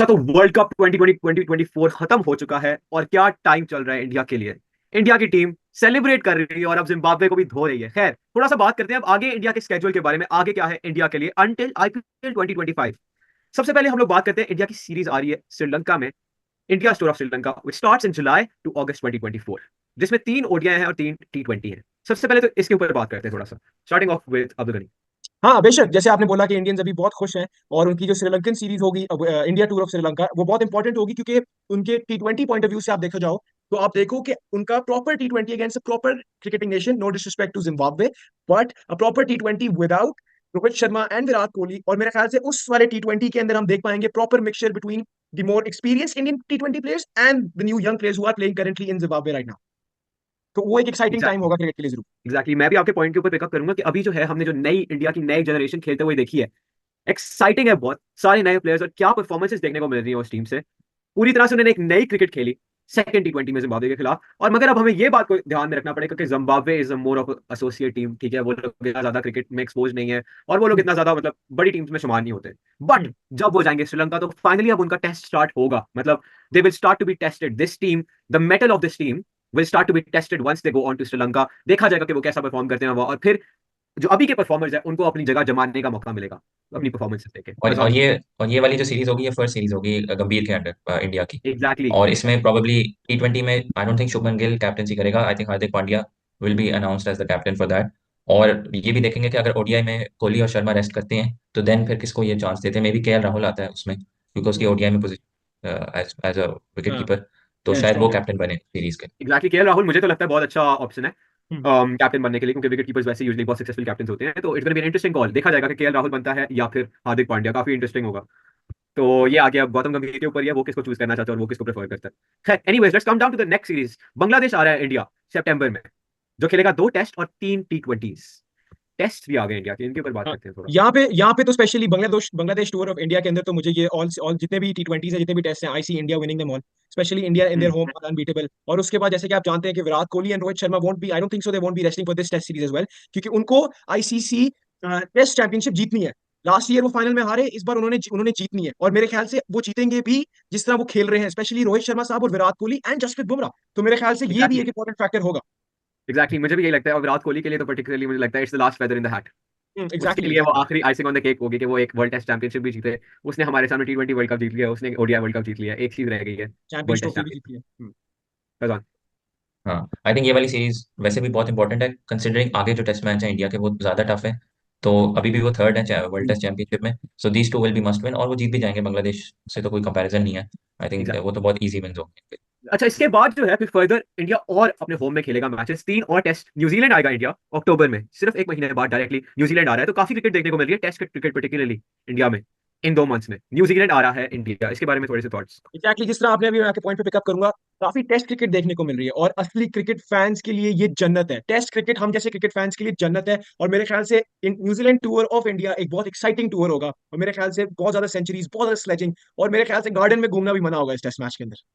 अच्छा, तो world cup 2020 2024 खत्म हो चुका है और क्या टाइम चल रहा है इंडिया के लिए। इंडिया की टीम सेलिब्रेट कर रही है और अब जिम्बाब्वे को भी धो रही है। खैर, थोड़ा सा बात करते हैं अब आगे इंडिया के स्केड्यूल के बारे में, आगे क्या है इंडिया के लिए अंटिल आईपीएल 2025। सबसे पहले हम लोग बात करते हैं, इंडिया की सीरीज आ रही है श्रीलंका में, India store of Sri Lanka which starts in July to August 2024, जिसमें 3 ओडीआई हैं और 3 T20 हैं। सबसे पहले तो इसके ऊपर बात करते हैं थोड़ा सा, starting off with Abdul Gani. हाँ बेशक, जैसे आपने बोला कि इंडियंस अभी बहुत खुश हैं और उनकी जो श्रीलंकन सीरीज होगी अब इंडिया टूर ऑफ श्रीलंका वो बहुत इंपॉर्टेंट होगी, क्योंकि उनके T20 पॉइंट ऑफ व्यू से आप देखो जाओ तो आप देखो कि उनका proper T20 against proper cricketing nation, no disrespect to Zimbabwe, but a proper T20 without Rohit Sharma and Virat Kohli. और मेरे ख्याल से उस वाले T20 के अंदर हम देख पाएंगे proper mixture between the more experience Indian T20 players and the new young players who are playing currently in Zimbabwe right now. तो वो एक एक्साइटिंग टाइम एग्जैक्टली, होगा क्रिकेट के लिए जरूर। एग्जैक्टली, मैं भी आपके पॉइंट के ऊपर पिकअप करूंगा कि अभी जो है हमने जो नई इंडिया की नई जनरेशन खेलते हुए देखी है, एक्साइटिंग है बहुत, सारे नए प्लेयर्स और क्या परफॉर्मेंसेस देखने को मिल रही है उस टीम से। पूरी तरह से उन्होंने एक नई क्रिकेट खेली सेकंड T20 में जिम्बाब्वे के खिलाफ। और मगर अब हमें ये बात को ध्यान में रखना पड़ेगा कि Zimbabwe is a more of associate team, ठीक है, वो लोग इतना ज्यादा क्रिकेट में एक्सपोज नहीं है और वो लोग हम्म, इतना ज्यादा मतलब बड़ी टीम्स में शुमार नहीं होते। बट हम्म। जब वो जाएंगे श्रीलंका तो फाइनली अब उनका टेस्ट स्टार्ट होगा, मतलब they will start to be tested, this team, the mettle of this team will start to be tested once they go on to Sri Lanka. देखा जाएगा कि वो कैसा परफॉर्म करते हैं वो, और फिर जो अभी के परफॉर्मर्स है उनको अपनी जगह जमाने का मौका मिलेगा अपनी परफॉर्मेंस देके। और फैजान। और ये और ये वाली जो सीरीज होगी, ये फर्स्ट सीरीज होगी गंभीर के अंडर इंडिया की। एग्जैक्टली। और इसमें प्रोबेबली T20 में I don't think Shubman Gill captaincy करेगा। I think Hardik Pandya will be announced as the captain for that. और ये भी देखेंगे कि अगर ओडीआई में कोहली और शर्मा रेस्ट करते हैं तो देन फिर किसको ये चांस देते हैं। मे बी KL राहुल आता है उसमें, क्योंकि उसकी ओडीआई में position as as a wicket हाँ, कीपर, तो बेस्ट शायद वो ऑप्शन। कैप्टन बने सीरीज के। एग्जैक्टली, केएल राहुल मुझे तो लगता है बहुत अच्छा ऑप्शन है हम्म। कैप्टन बनने के लिए, क्योंकि विकेट कीपर्स वैसे यूजुअली बहुत सक्सेसफुल कैप्टन होते हैं। तो it's gonna be an interesting call, देखा जाएगा कि केएल राहुल बनता है या फिर हार्दिक पांड्या, काफी इंटरेस्टिंग होगा। तो ये आ गया, अब गौतम गंभीर के ऊपर ही है वो किसको चूज करना चाहता है और वो किसको प्रेफर करता है। खैर, anyways let's come down to the next series. Bangladesh आ रहा है इंडिया सितंबर में, जो खेलेगा 2 टेस्ट और 3 T20। टेस्ट भी आ गए इंडिया के, इनके ऊपर बात हाँ, करते हैं थोड़ा। यहाँ पे तो specially Bangladesh Bangladesh tour of India के अंदर तो मुझे ये ऑल जितने भी T20 है, जितने भी टेस्ट हैं, I see India winning them all, specially India in their hmm. Home unbeatable. और उसके बाद जैसे कि आप जानते हैं कि Virat Kohli and Rohit Sharma won't be, I don't think so they won't be resting for this test series as well, क्योंकि उनको आईसीसी टेस्ट चैंपियनशिप जीतनी है। लास्ट ईयर वो फाइनल में हारे, इस बार उन्होंने उन्होंने जीतनी है और मेरे ख्याल से वो जीतेंगे भी जिस तरह वो खेल रहे हैं, स्पेशली रोहित शर्मा साहब और विराट कोहली एंड जसप्रीत बुमराह। तो मेरे ख्याल से ये भी एग्जैक्टली, एक इंपॉर्टेंट फैक्टर होगा। एग्जैक्टली, मुझे भी यही लगता है और विराट कोहली के लिए तो पर्टिकुलरली मुझे लगता है it's the last feather in the hat. उसके एग्जैक्टली लिए वो एग्जैक्टली। आखिरी आइसिंग ऑन द केक होगी कि वो एक वर्ल्ड टेस्ट चैंपियनशिप भी जीते। उसने हमारे सामने T20 वर्ल्ड कप जीत लिया, उसने ओडीआई वर्ल्ड कप जीत लिया, एक चीज रह गई है, चैंपियंस वर्ल्ड टेस्ट ट्रॉफी भी जीती चैंपियनशिप। है। फैजान। हाँ, आई थिंक ये वाली सीरीज वैसे भी बहुत इंपॉर्टेंट है, कंसिडरिंग आगे जो टेस्ट मैच है इंडिया के वो ज्यादा टफ है। तो अभी भी वो थर्ड है वर्ल्ड टेस्ट चैंपियनशिप में, so these two will be must win, और वो जीत भी जाएंगे। बांग्लादेश से तो कोई कंपैरिजन नहीं है। आई थिंक वो तो बहुत इजी विंस होंगे। अच्छा, इसके बाद जो है फिर फर्दर इंडिया और अपने होम में खेलेगा मैचेस, 3 और टेस्ट। न्यूजीलैंड आएगा इंडिया अक्टूबर में, सिर्फ एक महीने बाद डायरेक्टली न्यूजीलैंड आ रहा है, तो काफी क्रिकेट देखने को मिल रही है, टेस्ट क्रिकेट पर्टिकुलरली इंडिया में। इन 2 मंथ्स में न्यूजीलैंड आ रहा है इंडिया, इसके बारे में थोड़े से थॉट्स। एग्जैक्टली जिस तरह आपने अभी, मैं आपके पॉइंट पे पिकअप करूंगा, काफी टेस्ट क्रिकेट देखने को मिल रही है और असली क्रिकेट फैंस के लिए ये जन्नत है। टेस्ट क्रिकेट हम जैसे क्रिकेट फैंस के लिए जन्नत है और मेरे ख्याल से न्यूजीलैंड टूर ऑफ इंडिया एक बहुत एक्साइटिंग टूर होगा और मेरे ख्याल से बहुत ज्यादा सेंचुरीज, बहुत ज्यादा स्लेजिंग और मेरे ख्याल से गार्डन में घूमना भी मना होगा इस टेस्ट मैच के अंदर।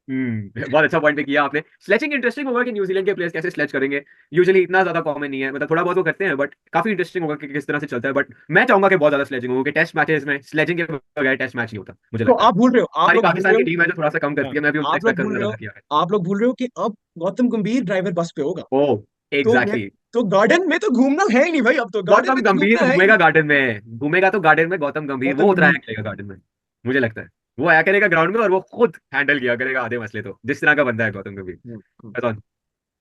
बहुत अच्छा पॉइंट किया आपने। स्लेचिंग इंटरेस्टिंग होगा कि न्यूजीलैंड के प्लेयर्स कैसे स्लेच करेंगे, यूजुअली इतना ज्यादा कॉमन नहीं है, मतलब थोड़ा बहुत वो करते हैं, बट काफी इंटरेस्टिंग होगा कि किस तरह से चलता है। बट मैं चाहूंगा कि बहुत ज्यादा स्लेचिंग होगा, कि टेस्ट मैचेस में स्लेचिंग के बगैर टेस्ट मैच नहीं होता, मुझे तो लगता है। आप भूल रहे हो, आप हमारी लोग भूल पाकिस्तान रहे की हो। टीम है जो थोड़ा सा कम हाँ, करती है, मैं भी उनसे आप लोग एक्सपेक्ट भूल करूंगा रहे हो, ज्यादा किया है। आप लोग भूल रहे हो कि अब गौतम गंभीर ड्राइवर बस पे होगा। ओ, तो मैं एग्जैक्टली। तो गार्डन में तो घूमना है ही नहीं भाई, अब तो गार्डन गौतम में तो गंभीर घूमना है ही घूमेगा नहीं। गार्डन में, घूमेगा तो गार्डन में गौतम गंभीर, गौतम वो उतराया गंभीर। करेगा गार्डन में, मुझे लगता है। वो आया करेगा ग्राउंड में और वो खुद हैंडल किया करेगा आधे मसले, तो जिस तरह का बंदा है गौतम गंभीर। हम्म। बताओ।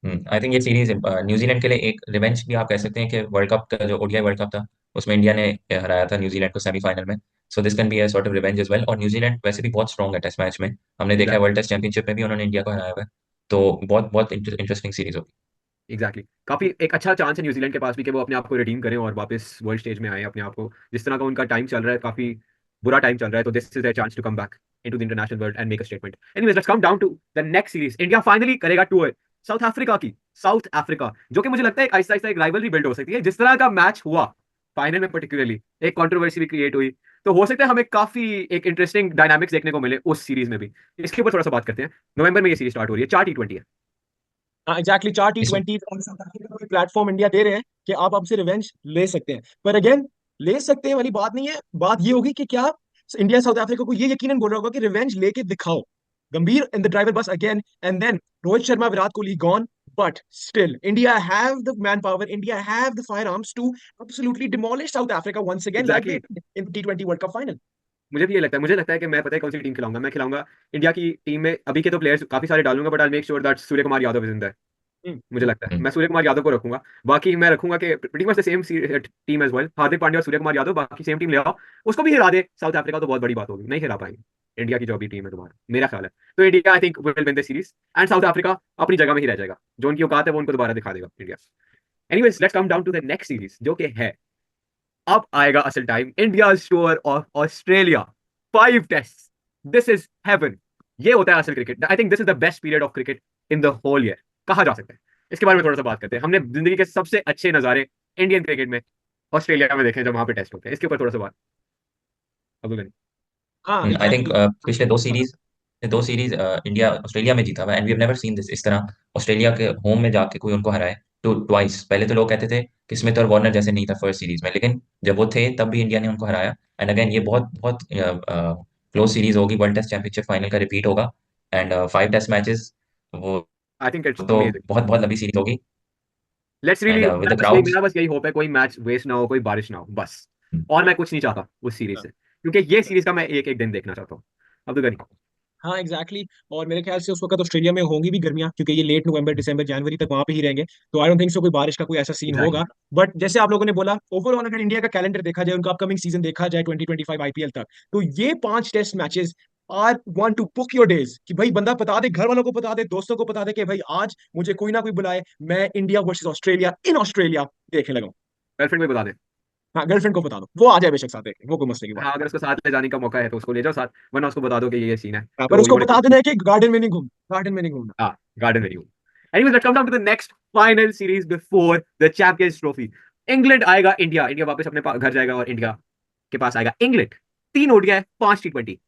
आई थिंक ये सीरीज न्यूजीलैंड के लिए एक रिवेंज भी आप कह सकते हैं, कि वर्ल्ड कप का जो ओडीआई वर्ल्ड कप था उसमें इंडिया ने हराया था न्यूजीलैंड को सेमीफाइनल में। So this can be a sort of revenge as well. और न्यूजीलैंड वैसे भी बहुत स्ट्रॉन्ग है टेस्ट मैच में, हमने देखा है वर्ल्ड टेस्ट चैंपियनशिप में भी उन्होंने इंडिया को हराया हुआ है। तो बहुत बहुत इंटरेस्टिंग सीरीज होगी। एग्जैक्टली, काफी एक अच्छा चांस है न्यूजीलैंड के पास भी कि वो अपने आप को रिडीम करें और वापस वर्ल्ड स्टेज में आए अपने आप को। जिस तरह का उनका टाइम चल रहा है, काफी बुरा टाइम चल रहा है, तो this is their chance to come back into the international world and make a statement. Anyways let's come down to the next series. India finally करेगा टूर साउथ अफ्रीका की, साउथ अफ्रीका, जो कि मुझे लगता है एक आहिस्ता आहिस्ता एक राइवलरी बिल्ड हो सकती है। जिस तरह का मैच हुआ फाइनल में पर्टिकुलरली, एक कंट्रोवर्सी भी क्रिएट हुई, तो हो सकता है हमें काफी एक इंटरेस्टिंग डायनामिक्स देखने को मिले उस सीरीज में भी। इसके ऊपर थोड़ा सा बात करते हैं। नवंबर में ये सीरीज स्टार्ट हो रही है, 4 T20 है। हाँ एग्जैक्टली, चार टी इस ट्वेंटी प्लेटफॉर्म इंडिया दे रहे हैं कि आप हमसे रिवेंज ले सकते हैं, पर अगेन ले सकते हैं वाली बात नहीं है। बात ये होगी कि क्या इंडिया साउथ अफ्रीका को ये यकीनन बोल रहा होगा कि रिवेंज लेके दिखाओ, Gambhir in the driver bus again, and then Rohit Sharma, Virat Kohli gone, but still India have the manpower, India have the firearms to absolutely demolish South Africa once again like they exactly did in the T20 World Cup final. मुझे भी ये लगता है, मुझे लगता है कि मैं पता है कौन सी टीम खिलाऊंगा, मैं खिलाऊंगा इंडिया की टीम में अभी के तो प्लेयर्स काफी सारे डालूंगा, but I make sure that Surya Kumar Yadav is in their. Hmm. मुझे लगता है हम्म। मैं सूर्य कुमार यादव को रखूंगा। बाकी मैं रखूंगा कि pretty much the same team as well, Hardik Pandya और सूर्य कुमार यादव, बाकी सेम टीम ले आओ। उसको भी हिरा दे साउथ अफ्रीका तो बहुत बड़ी बात होगी, नहीं हिरा पाएंगे इंडिया की जो अभी टीम है तुम्हारा, मेरा ख्याल है। तो India I think will win the series and south Africa अपनी जगह में ही रह जाएगा, जो उनकी औकात है वो उनको दोबारा दिखा देगा India. Anyways let's come down to the next series जो कि है, अब आएगा असल time, India shore of Australia, 5 test, this is heaven. ये होता है असल cricket, I think this is the best period of cricket in the whole year कहा जा सकता है। इसके बारे में थोड़ा सा बात करते हैं। हमने जिंदगी के सबसे अच्छे नजारे इंडियन क्रिकेट में ऑस्ट्रेलिया में देखे जब वहां पे टेस्ट होते हैं, इसके ऊपर थोड़ा सा बात अब्दुल गनी। हाँ आई थिंक एग्जैक्टली। पिछले दो सीरीज इंडिया ऑस्ट्रेलिया में जीता हुआ है, and we have never seen this इस तरह ऑस्ट्रेलिया के होम में जाके कोई उनको हराए तो ट्वाइस। पहले तो लोग कहते थे कि स्मिथ और वार्नर जैसे नहीं था फर्स्ट सीरीज में, लेकिन जब वो थे तब भी इंडिया ने उनको हराया। एंड अगेन ये बहुत बहुत क्लोज सीरीज होगी, वर्ल्ड टेस्ट चैंपियनशिप फाइनल का रिपीट होगा, एंड 5 टेस्ट मैचेस, वो आई थिंक इट्स तो अमेजिंग। बहुत बहुत लंबी सीरीज होगी। Let's really, and with the crowds. मेरा बस यही होप है कोई मैच वेस्ट ना हो, कोई बारिश ना हो बस, और मैं कुछ नहीं चाहता उस सीरीज से, क्योंकि ये सीरीज का मैं एक एक दिन देखना चाहता हूँ। अब्दुल गनी। हाँ एग्जैक्टली exactly. और मेरे ख्याल से उस वक्त ऑस्ट्रेलिया में होंगी भी गर्मियां, क्योंकि ये लेट नवंबर दिसंबर जनवरी तक वहां पे ही रहेंगे। तो आई डोंट थिंक सो कोई बारिश का कोई ऐसा सीन एग्जैक्टली। होगा। बट जैसे आप लोगों ने बोला, ओवरऑल अगर इंडिया का कैलेंडर देखा जाए, उनका अपकमिंग सीजन देखा जाए 2025 आईपीएल तक, तो ये 5 test matches are one to book your days, कि भाई बंदा बता दे, घर वालों को बता दे, दोस्तों को बता दे कि भाई आज मुझे कोई ना कोई बुलाए, मैं India versus Australia in Australia देखने लगा हूं। गर्लफ्रेंड को भी बता दे। हाँ गर्लफ्रेंड को बता दो, वो आ जाए बेशक साथ देखने, वो कोई मसले की बात हाँ अगर उसको साथ ले जाने का मौका है तो उसको ले जाओ साथ, वरना उसको बता दो कि ये सीन है, नहीं। पर तो यू उसको वांट बता टू। देना है कि गार्डन में नहीं घूम, गार्डन में नहीं घूमना। हाँ garden venue. Anyways let's come down to the next final series before the champions trophy. England आएगा इंडिया, इंडिया वापस अपने घर जाएगा और इंडिया के पास आएगा England. 3 ODI 5 T20।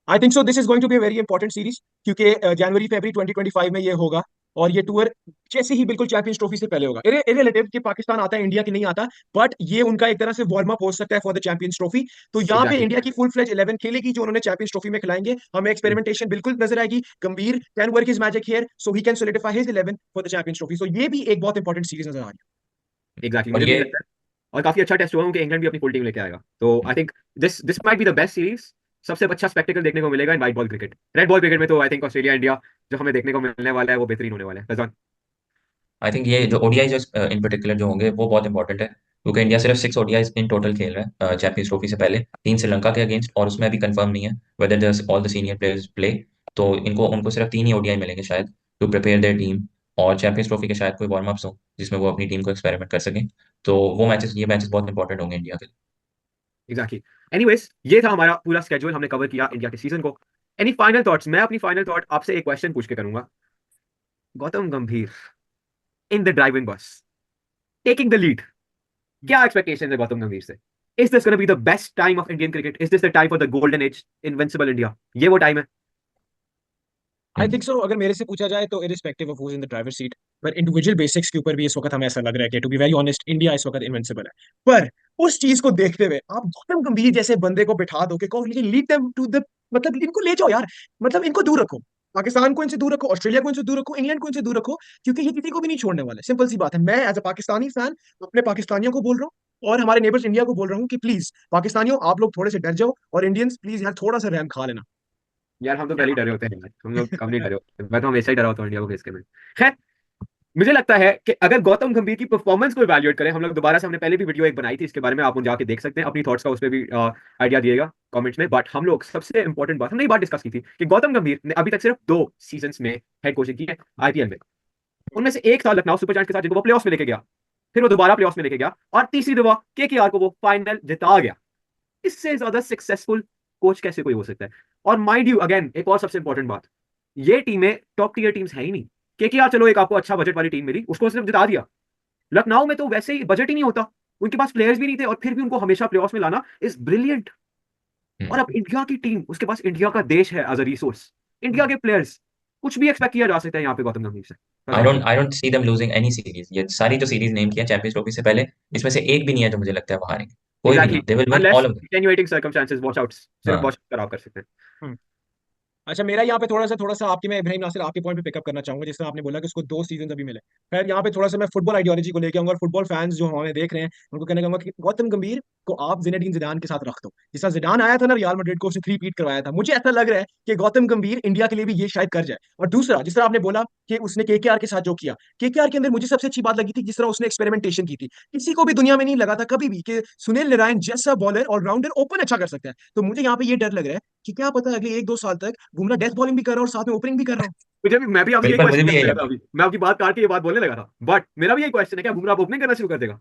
I think so this is going to be very important series, क्योंकि जनवरी फरवरी 2025 में ये होगा। और ये टूर जैसे ही बिल्कुल चैंपियंस ट्रॉफी से पहले होगा, इररिलेटिव कि पाकिस्तान आता है इंडिया की नहीं आता, बट ये उनका एक तरह से वार्म अप हो सकता है फॉर द चैंपियंस ट्रॉफी। तो यहाँ पे एग्जैक्टली। इंडिया की फुल फ्लेज 11 खेलेगी जो उन्होंने चैंपियंस ट्रॉफी में खिलाएंगे। हमें एक्सपेरिमेंटेशन बिल्कुल नजर आएगी। Gambhir can work his magic here so he can solidify his 11 for the champions trophy. So ये भी एक बहुत इंपॉर्टेंट सीरीज नजर आ रही एग्जैक्टली और मुझे भी ये ये लगता है। और काफी अच्छा टेस्ट हुआ कि इंग्लैंड भी अपनी फुल टीम लेके आएगा, तो आई think this this might be the best series. सबसे अच्छा स्पेक्टेकल देखने को मिलेगा इन white ball cricket. Red ball cricket में तो आई थिंक ऑस्ट्रेलिया इंडिया जो हमें देखने को मिलने वाला है वो बेहतरीन होने वाला है। रज़ान। आई थिंक ये जो ओडीआई जो इन पर्टिकुलर जो होंगे वो बहुत इंपॉर्टेंट है, क्योंकि इंडिया सिर्फ 6 ODIs इन टोटल खेल रहा है चैंपियंस ट्रॉफी से पहले, 3 श्रीलंका के अगेंस्ट, और उसमें अभी कंफर्म नहीं है whether the all the senior players play. तो इनको उनको सिर्फ 3 ही ओडीआई मिलेंगे शायद टू प्रिपेयर देयर टीम, और चैंपियंस ट्रॉफी के शायद कोई वार्म अप्स हो जिसमें वो अपनी टीम को एक्सपेरिमेंट कर सकें। तो ये मैचेस बहुत इंपॉर्टेंट होंगे इंडिया के लिए। एग्जैक्टली। एनीवेज ये था हमारा पूरा स्केड्यूल, हमने कवर किया इंडिया के सीजन को। Any final thoughts? मैं अपनी फाइनल थॉट आपसे एक क्वेश्चन पूछ के करूंगा। गौतम गंभीर इन द ड्राइविंग बस टेकिंग द लीड, है। क्या एक्सपेक्टेशन है गौतम गंभीर से? Is this gonna be the best time of Indian cricket? Is this the time for the golden age invincible India? ये वो टाइम है? आई थिंक सो अगर मेरे से पूछा जाए तो irrespective of who's in the driver seat, पर इंडिविजुअल बेसिक्स के ऊपर भी इस वक्त हमें ऐसा लग रहा है कि to be very honest India इस वक्त इनविंसिबल है। पर उस चीज को देखते हुए आप गौतम गंभीर जैसे बंदे को बिठा दो कि कहो लीड देम टू द, मतलब इनको ले जाओ यार, मतलब इनको दूर रखो, पाकिस्तान को इनसे दूर रखो, ऑस्ट्रेलिया को इनसे दूर रखो, इंग्लैंड को इनसे दूर रखो, क्योंकि ये किसी को भी नहीं छोड़ने वाले। सिंपल सी बात है। मैं एज अ पाकिस्तानी फैन अपने पाकिस्तानियों को बोल रहा हूँ और हमारे नेबर्स इंडिया को बोल रहा हूँ कि प्लीज पाकिस्तानियों आप लोग थोड़े से डर जाओ, और इंडियंस प्लीज यार थोड़ा सा रहम खा लेना। यार हम तो पहले ही डरे होते हैं यार, हम लोग कम नहीं डरे होते, मैं तो हमेशा ही डरा होता हूँ इंडिया को फेस करने में। खैर, मुझे लगता है कि अगर गौतम गंभीर की परफॉर्मेंस को इवैल्यूएट करें हम लोग दोबारा से, हमने पहले भी वीडियो एक बनाई थी इसके बारे में, आप उन जाके देख सकते हैं, अपनी थॉट्स का उस पर भी आइडिया दिएगा कमेंट्स में। बट हम लोग सबसे इंपॉर्टेंट बात, हमने ये बात डिस्कस की थी कि गौतम गंभीर ने अभी तक सिर्फ 2 सीजन में हेड कोचिंग की है आईपीएल में। उनमें से एक साल लखनऊ सुपर जायंट्स के साथ जिनको वो प्लेऑफ्स में लेके गया, फिर वो दोबारा प्लेऑफ्स में लेके गया, और तीसरी दफा केकेआर को वो फाइनल जिता गया। इससे ज्यादा सक्सेसफुल कोच कैसे कोई हो सकता है? और माइंड यू अगेन एक और सबसे इंपॉर्टेंट बात, ये टीमें टॉप टीयर टीम्स है ही नहीं। केकेआर चलो एक आपको अच्छा बजट वाली टीम मिली, उसको सिर्फ जिता दिया। लखनऊ में तो वैसे ही बजट ही नहीं होता, उनके पास प्लेयर्स भी नहीं थे, और फिर भी उनको हमेशा प्लेऑफ्स में लाना इज ब्रिलियंट। और अब इंडिया की टीम, उसके पास इंडिया का देश है एज अ रिसोर्स, इंडिया के प्लेयर्स, कुछ भी एक्सपेक्ट किया जा सकता है यहाँ पे गौतम गंभीर से। I Faizan. Don't I don't see them losing any series. ये सारी जो सीरीज नेम किया चैंपियंस ट्रॉफी से पहले, इसमें से एक भी नहीं है जो मुझे लगता है वो हारेंगे। कोई भी एग्जैक्टली, ना, they will win unless all of them. Extenuating circumstances, watch outs, सिर्फ हाँ वॉच खराब कर सकते हैं। अच्छा, मेरा यहाँ पे थोड़ा सा आपकी, मैं इब्राहिम नासिर आपके पॉइंट पे पिकअप करना चाहूंगा, जिस तरह आपने बोला कि उसको 2 सीजन अभी मिले। खैर, यहाँ पे थोड़ा सा मैं फुटबॉल आइडियोलॉजी को लेके आऊंगा, और फुटबॉल फैंस जो हमें देख रहे हैं उनको कहना चाहूंगा कि गौतम गंभीर को आप जिनेडिन जिदान के साथ रख दो। जिस तरह जिदान आया था ना रियल मैड्रिड को, उसने 3 पीट करवाया था, मुझे ऐसा लग रहा है कि गौतम गंभीर इंडिया के लिए भी ये शायद कर जाए। और दूसरा, जिस तरह आपने बोला कि उसने केकेआर के साथ जो किया, केकेआर के अंदर मुझे सबसे अच्छी बात लगी थी जिस तरह उसने एक्सपेरिमेंटेशन की थी। किसी को भी दुनिया में नहीं लगा था कभी भी कि सुनील नारायण जैसा बॉलर ऑलराउंडर ओपन अच्छा कर सकता है। तो मुझे यहाँ पे ये डर लग रहा है कि क्या पता अगले 1-2 साल तक बुमराह डेथ बॉलिंग भी कर रहा है और साथ में ओपनिंग भी कर रहा हूँ। मैं भी आपसे यही बिल्कुल, मुझे क्वेश्चन भी यही करने लगा लगता था है। अभी, मैं आपकी बात काट के ये बात बोलने लगा था, बट मेरा भी यही क्वेश्चन है, क्या बुमराह ओपनिंग करना शुरू कर देगा?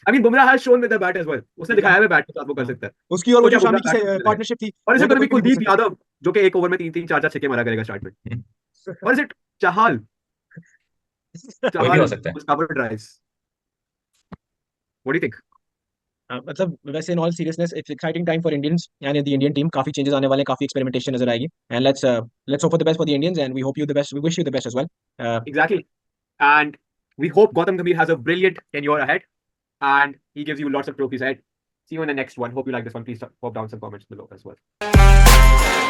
I mean Bumrah has shown with the bat as well, उसने दिखाया है बैट के साथ वो कर हाँ, सकता है। उसकी और वो तो जो क्या शामी बुमराह की बैट करने लगेगा? पार्टनरशिप थी, और वो इसे तो कभी कोई भी नहीं भूल कुलदीप सकता। यादव जो कि एक ओवर में 3-3 4-4 छक्के मारा करेगा स्टार्ट में, और इसे चाहल, कोई भी हो चाहल सकता है। Cover drives, what do you think? मतलब वैसे in all seriousness it's exciting time for Indians and the Indian team. काफी चेंजेस आने वाले हैं, काफी एक्सपेरिमेंटेशन नजर आएगी। And let's hope for the best for the Indians, and we hope you the best, we wish you the best as well. Exactly. And we hope Gautam Gambhir has a brilliant tenure ahead and he gives you lots of trophies ahead. See you in the next one. Hope you like this one. Please pop down some comments below as well.